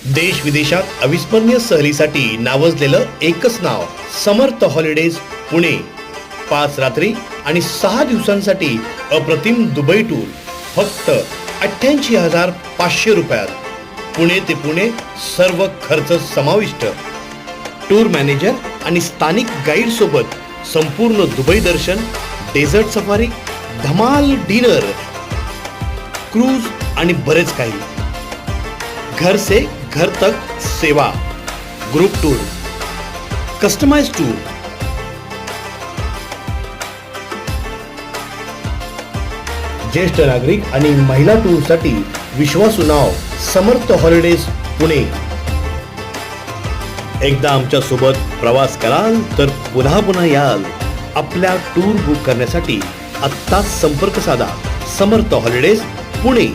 देश विदेशात अविस्मरणीय सहलीसाठी नावाजलेलं एकच नाव समर्थ हॉलिडेज पुणे। 5 रात्री आणि 6 दिवसांसाठी अप्रतिम दुबई टूर फक्त 88,500 रुपयात। पुणे ते पुणे सर्व खर्च समाविष्ट। टूर मॅनेजर आणि स्थानिक गाईड सोबत संपूर्ण दुबई दर्शन, डेझर्ट सफारी, धमाल डिनर, क्रूज आणि बरेच काही। घर से घर तक सेवा, ग्रुप टूर, कस्टमाइज टूर, ज्येष्ठ नागरिक आणि महिला टूरसाठी विश्वासू नाव समर्थ हॉलिडेज पुणे। एकदा आमच्या सोबत प्रवास कराल तर पुन्हा पुन्हा याल। आपल्या टूर बुक करण्यासाठी आत्ताच संपर्क साधा। समर्थ हॉलिडेज पुणे।